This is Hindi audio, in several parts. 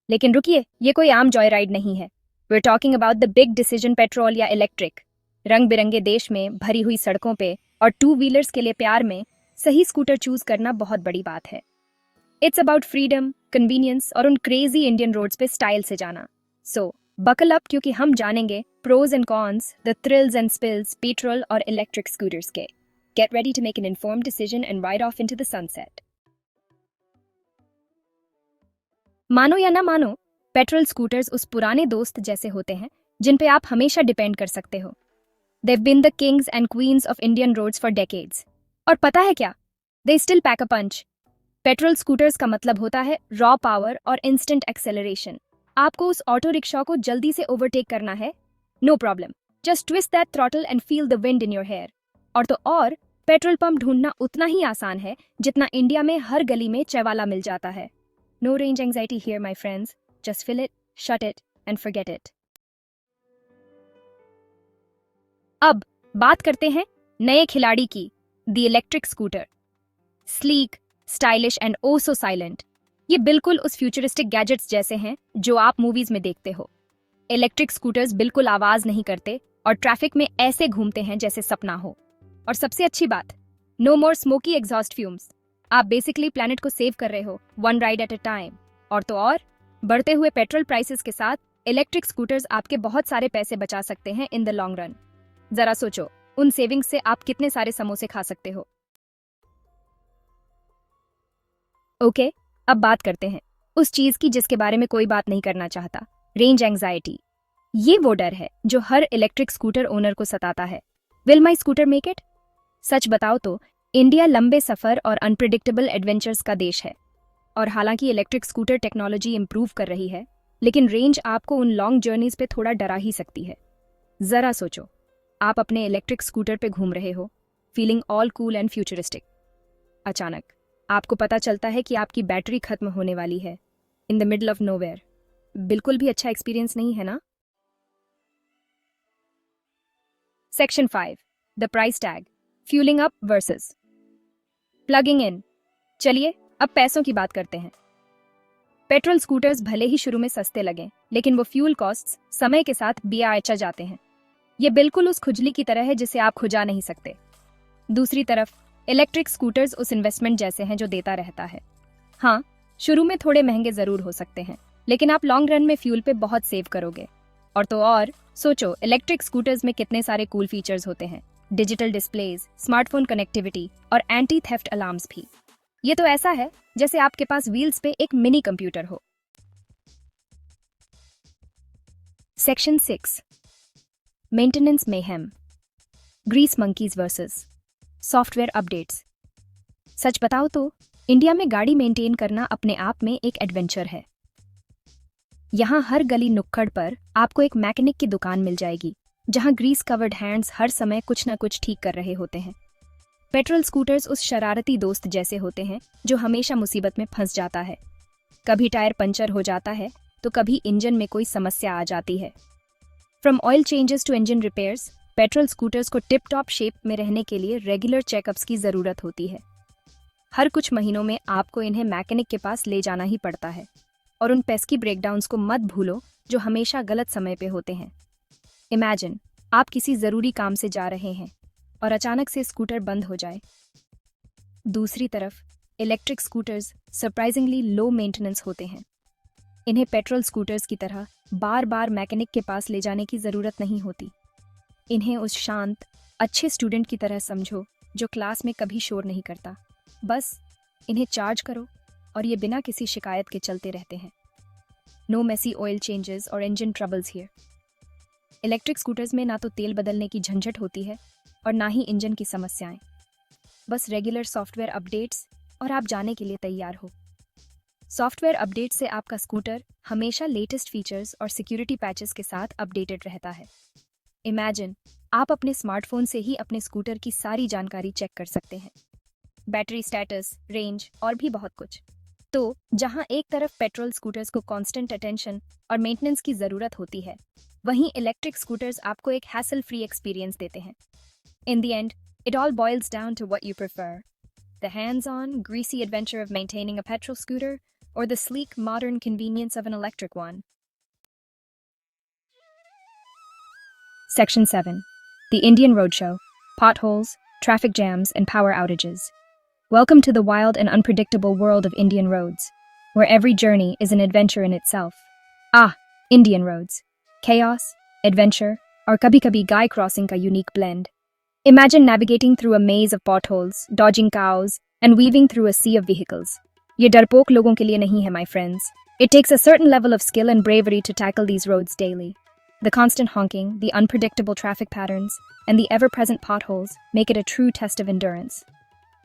लेकिन रुकिए, ये कोई आम जॉय राइड नहीं है। We are talking about the big decision, petrol या इलेक्ट्रिक। रंग बिरंगे देश में भरी हुई सड़कों पे और टू व्हीलर्स के लिए प्यार में सही स्कूटर चूज करना बहुत बड़ी बात है। इट्स अबाउट फ्रीडम, कन्वीनियंस और उन क्रेजी इंडियन रोड्स पे स्टाइल से जाना। सो बकल अप, क्योंकि हम जानेंगे pros and cons, the thrills and spills petrol और इलेक्ट्रिक स्कूटर्स के। Get ready to make an informed decision and ride off into the sunset. मानो या ना मानो, पेट्रोल स्कूटर्स उस पुराने दोस्त जैसे होते हैं जिन पे आप हमेशा डिपेंड कर सकते हो। They've been the kings and queens of Indian roads for decades. और पता है क्या? They still pack a punch. Petrol scooters का मतलब होता है रॉ पावर और इंस्टेंट एक्सेलरेशन। आपको उस ऑटो रिक्शा को जल्दी से ओवरटेक करना है? No problem, just twist that throttle and feel the wind in your hair. और तो और, पेट्रोल पंप ढूंढना उतना ही आसान है जितना इंडिया में हर गली में चैवाला मिल जाता है। No range anxiety here my friends, just fill it, shut it and forget it. अब बात करते हैं नए खिलाड़ी की, the electric scooter. Sleek, stylish and oh so silent, ये बिल्कुल उस फ्यूचरिस्टिक गैजेट्स जैसे हैं जो आप मूवीज में देखते हो। इलेक्ट्रिक स्कूटर्स बिल्कुल आवाज नहीं करते और ट्रैफिक में ऐसे घूमते हैं जैसे सपना हो। और सबसे अच्छी बात, नो मोर स्मोकी एग्जॉस्ट फ्यूम्स। आप बेसिकली प्लैनेट को सेव कर रहे हो, one ride at a time. और तो और, बढ़ते हुए पेट्रोल प्राइसेस के साथ इलेक्ट्रिक स्कूटर्स आपके बहुत सारे पैसे बचा सकते हैं इन द लॉन्ग रन। जरा सोचो, उन सेविंग्स से आप कितने सारे समोसे खा सकते हो। ओके, अब बात करते हैं उस चीज की जिसके बारे में कोई बात नहीं करना चाहता, रेंज एंग्जाइटी। ये वो डर है जो हर इलेक्ट्रिक स्कूटर ओनर को सताता है। Will my scooter make it? सच बताओ तो इंडिया लंबे सफर और अनप्रिडिक्टेबल एडवेंचर्स का देश है। और हालांकि इलेक्ट्रिक स्कूटर टेक्नोलॉजी इंप्रूव कर रही है, लेकिन रेंज आपको उन लॉन्ग जर्नीज पे थोड़ा डरा ही सकती है। जरा सोचो, आप अपने इलेक्ट्रिक स्कूटर पे घूम रहे हो, feeling all cool and futuristic. अचानक आपको पता चलता है कि आपकी बैटरी खत्म होने वाली है, in the middle of nowhere. बिल्कुल भी अच्छा एक्सपीरियंस नहीं है ना? Section 5, the price tag, fuelling up versus plugging इन। चलिए अब पैसों की बात करते हैं। पेट्रोल स्कूटर्स भले ही शुरू में सस्ते लगें, लेकिन वो फ्यूल कॉस्ट्स समय के साथ बेआयचा जाते हैं। ये बिल्कुल उस खुजली की तरह है जिसे आप खुजा नहीं सकते। दूसरी तरफ इलेक्ट्रिक स्कूटर्स उस इन्वेस्टमेंट जैसे हैं जो देता रहता है। हाँ, शुरू में थोड़े महंगे जरूर हो सकते हैं, लेकिन आप लॉन्ग रन में फ्यूल पे बहुत सेव करोगे। और तो और, सोचो इलेक्ट्रिक स्कूटर्स में कितने सारे कूल फीचर्स होते हैं, डिजिटल डिस्प्लेज, स्मार्टफोन कनेक्टिविटी और एंटी थेफ्ट अलार्म्स भी। ये तो ऐसा है जैसे आपके पास व्हील्स पे एक मिनी कंप्यूटर हो। Section 6, maintenance mayhem, grease monkeys versus software updates. सच बताओ तो इंडिया में गाड़ी मेंटेन करना अपने आप में एक एडवेंचर है। यहाँ हर गली नुक्कड़ पर आपको एक मैकेनिक की दुकान मिल जाएगी, जहाँ ग्रीस कवर्ड हैंड्स हर समय कुछ न कुछ ठीक कर रहे होते हैं। पेट्रोल स्कूटर्स उस शरारती दोस्त जैसे होते हैं जो हमेशा मुसीबत में फंस जाता है। कभी टायर पंचर हो जाता है, तो कभी इंजन में कोई समस्या आ जाती है। From oil changes to engine repairs, petrol scooters को टिप टॉप शेप में रहने के लिए रेगुलर चेकअप्स की जरूरत होती है। हर कुछ महीनों में आपको इन्हें मैकेनिक के पास ले जाना ही पड़ता है। और उन पेस्की ब्रेकडाउन्स को मत भूलो जो हमेशा गलत समय पे होते हैं। इमेजिन, आप किसी जरूरी काम से जा रहे हैं और अचानक से स्कूटर बंद हो जाए। दूसरी तरफ electric scooters surprisingly low maintenance होते हैं। इन्हें पेट्रोल स्कूटर्स की तरह बार बार मैकेनिक के पास ले जाने की जरूरत नहीं होती। इन्हें उस शांत, अच्छे स्टूडेंट की तरह समझो जो क्लास में कभी शोर नहीं करता। बस इन्हें चार्ज करो और ये बिना किसी शिकायत के चलते रहते हैं। नो मेसी ऑयल चेंजेस और engine troubles here. Electric scooters में ना तो तेल बदलने की झंझट होती है और ना ही इंजन की समस्याएं। बस रेगुलर सॉफ्टवेयर अपडेट्स और आप जाने के लिए तैयार हो। सॉफ्टवेयर अपडेट से आपका स्कूटर हमेशा लेटेस्ट फीचर्स और सिक्योरिटी पैचेस के साथ अपडेटेड रहता है। इमेजिन, आप अपने स्मार्टफोन से ही अपने स्कूटर की सारी जानकारी चेक कर सकते हैं, बैटरी स्टेटस, रेंज और भी बहुत कुछ। तो जहां एक तरफ पेट्रोल स्कूटर्स को कांस्टेंट अटेंशन और मेंटेनेंस की जरूरत होती है, वहीं इलेक्ट्रिक स्कूटर्स आपको एक हैसल फ्री एक्सपीरियंस देते हैं। In the end, it all boils down to what you prefer, the hands on, greasy adventure of maintaining a petrol scooter or the sleek, modern convenience of an electric one. Section 7. The Indian Roadshow. Potholes, traffic jams, and power outages. Welcome to the wild and unpredictable world of Indian roads, where every journey is an adventure in itself. Indian roads. Chaos, adventure, और कभी-कभी guy crossing का unique blend. Imagine navigating through a maze of potholes, dodging cows, and weaving through a sea of vehicles. ये डरपोक लोगों के लिए नहीं है, my friends. It takes a certain level of skill and bravery to tackle these roads daily. The constant honking, the unpredictable traffic patterns, and the ever-present potholes make it a true test of endurance.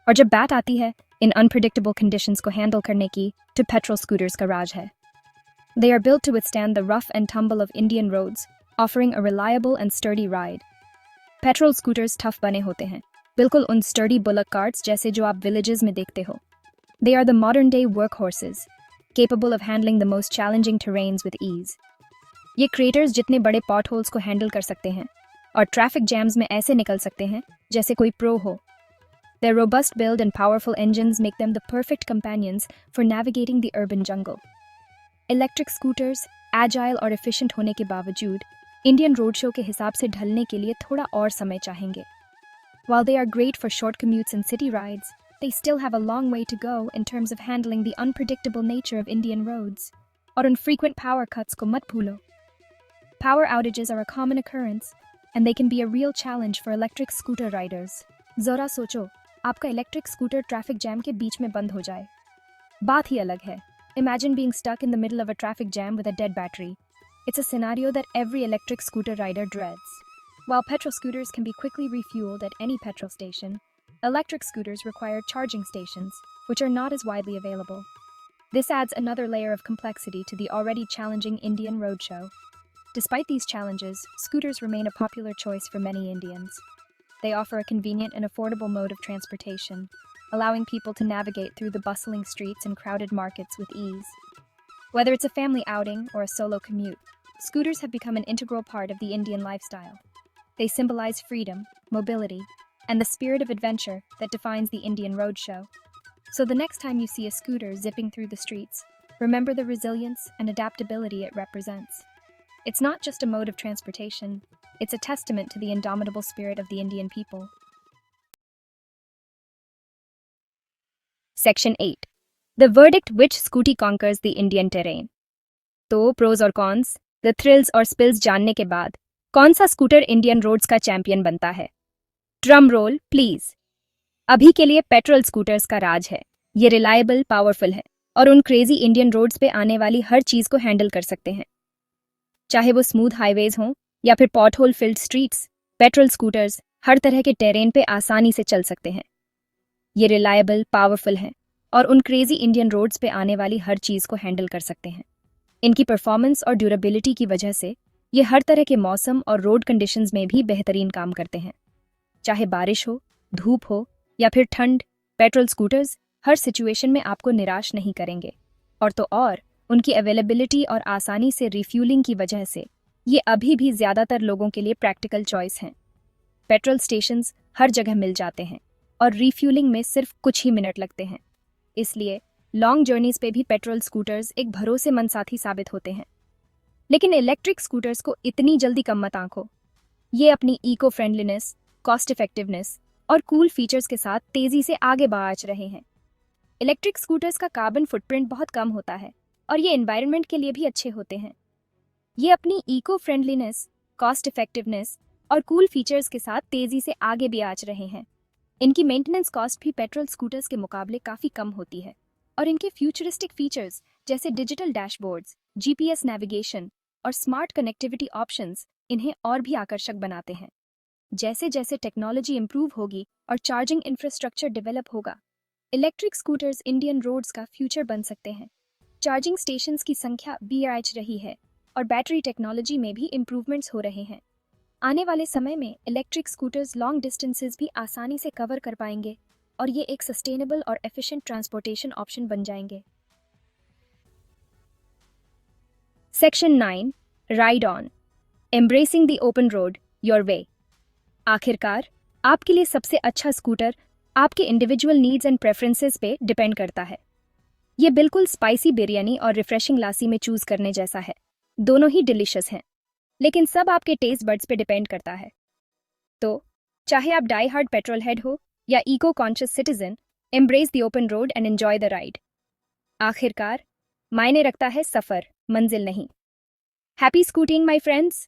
और जब बात आती है इन unpredictable conditions को handle करने की, तो petrol scooters का राज है. They are built to withstand the rough and tumble of Indian roads, offering a reliable and sturdy ride. Petrol scooters tough बने होते हैं, बिल्कुल उन sturdy bullock carts जैसे जो आप villages में देखते हो. They are the modern-day workhorses, capable of handling the most challenging terrains with ease. ये क्रेटर्स जितने बड़े potholes को हैंडल कर सकते हैं और ट्रैफिक जैम्स में ऐसे निकल सकते हैं जैसे कोई प्रो हो. Their robust build and powerful engines make them the perfect companions for navigating the urban jungle. Electric scooters, agile और efficient होने के बावजूद, Indian roadshow के हिसाब से ढलने के लिए थोड़ा और समय चाहेंगे. While they are great for short commutes and city rides, they still have a long way to go in terms of handling the unpredictable nature of Indian roads. और उन frequent power cuts को मत भूलो. Power outages are a common occurrence, and they can be a real challenge for electric scooter riders. जरा सोचो, आपका electric scooter traffic jam के बीच में बंद हो जाए. बात ही अलग है. Imagine being stuck in the middle of a traffic jam with a dead battery. It's a scenario that every electric scooter rider dreads. While petrol scooters can be quickly refueled at any petrol station, electric scooters require charging stations, which are not as widely available. This adds another layer of complexity to the already challenging Indian roadshow. Despite these challenges, scooters remain a popular choice for many Indians. They offer a convenient and affordable mode of transportation, allowing people to navigate through the bustling streets and crowded markets with ease. Whether it's a family outing or a solo commute, scooters have become an integral part of the Indian lifestyle. They symbolize freedom, mobility, and the spirit of adventure that defines the Indian roadshow. So the next time you see a scooter zipping through the streets, remember the resilience and adaptability it represents. It's not just a mode of transportation, it's a testament to the indomitable spirit of the Indian people. Section 8. The verdict: which scooty conquers the Indian terrain. तो pros और cons, the thrills और spills जानने के बाद, कौन सा स्कूटर इंडियन रोड्स का चैंपियन बनता है? Drum roll please. अभी के लिए पेट्रोल स्कूटर्स का राज है. ये रिलायबल, पावरफुल है और उन क्रेजी इंडियन रोड्स पे आने वाली हर चीज को हैंडल कर सकते हैं. चाहे वो स्मूथ हाईवेज हों या फिर pothole filled streets, petrol scooters हर तरह के टेरेन पे आसानी से चल सकते हैं. ये रिलायबल, पावरफुल हैं और उन क्रेजी इंडियन रोड्स पे आने वाली हर चीज को हैंडल कर सकते हैं. इनकी परफॉर्मेंस और ड्यूरेबिलिटी की वजह से ये हर तरह के मौसम और रोड कंडीशंस में भी बेहतरीन काम करते हैं. चाहे बारिश हो, धूप हो या फिर ठंड, पेट्रोल स्कूटर्स हर सिचुएशन में आपको निराश नहीं करेंगे. और उनकी अवेलेबिलिटी और आसानी से रिफ्यूलिंग की वजह से ये अभी भी ज़्यादातर लोगों के लिए प्रैक्टिकल चॉइस हैं. पेट्रोल स्टेशंस हर जगह मिल जाते हैं और रिफ्यूलिंग में सिर्फ कुछ ही मिनट लगते हैं. इसलिए लॉन्ग जर्नीज पे भी पेट्रोल स्कूटर्स एक भरोसेमंद साथी साबित होते हैं. लेकिन इलेक्ट्रिक स्कूटर्स को इतनी जल्दी कम मत आंको. ये अपनी इको फ्रेंडलीनेस, कॉस्ट इफेक्टिवनेस और कूल फीचर्स के साथ तेज़ी से आगे बढ़ रहे हैं. इलेक्ट्रिक स्कूटर्स का कार्बन फुटप्रिंट बहुत कम होता है और ये एनवायरनमेंट के लिए भी अच्छे होते हैं. ये अपनी इको फ्रेंडलीनेस, कॉस्ट इफेक्टिवनेस और कूल फीचर्स के साथ तेज़ी से आगे भी आ रहे हैं. इनकी मेंटेनेंस कॉस्ट भी पेट्रोल स्कूटर्स के मुकाबले काफ़ी कम होती है और इनके फ्यूचरिस्टिक फीचर्स जैसे डिजिटल डैशबोर्ड्स, जीपीएस नेविगेशन और स्मार्ट कनेक्टिविटी ऑप्शंस इन्हें और भी आकर्षक बनाते हैं. जैसे जैसे टेक्नोलॉजी इंप्रूव होगी और चार्जिंग इंफ्रास्ट्रक्चर डेवलप होगा, इलेक्ट्रिक स्कूटर्स इंडियन रोड्स का फ्यूचर बन सकते हैं. चार्जिंग स्टेशंस की संख्या भी बढ़ रही है और बैटरी टेक्नोलॉजी में भी इम्प्रूवमेंट्स हो रहे हैं. आने वाले समय में इलेक्ट्रिक स्कूटर्स लॉन्ग डिस्टेंसेस भी आसानी से कवर कर पाएंगे और ये एक सस्टेनेबल और एफिशिएंट ट्रांसपोर्टेशन ऑप्शन बन जाएंगे. Section 9. Ride on. Embracing the open road your way. आखिरकार आपके लिए सबसे अच्छा स्कूटर आपके इंडिविजुअल नीड्स एंड प्रेफरेंसेस पे डिपेंड करता है. ये बिल्कुल स्पाइसी बिरयानी और रिफ्रेशिंग लासी में चूज करने जैसा है। दोनों ही डिलिशियस हैं, लेकिन सब आपके टेस्ट बड्स पे डिपेंड करता है। तो चाहे आप डाई हार्ड पेट्रोल हेड हो या eco conscious citizen, embrace the open road and enjoy the ride. आखिरकार मायने रखता है सफर, मंजिल नहीं। Happy scooting my friends.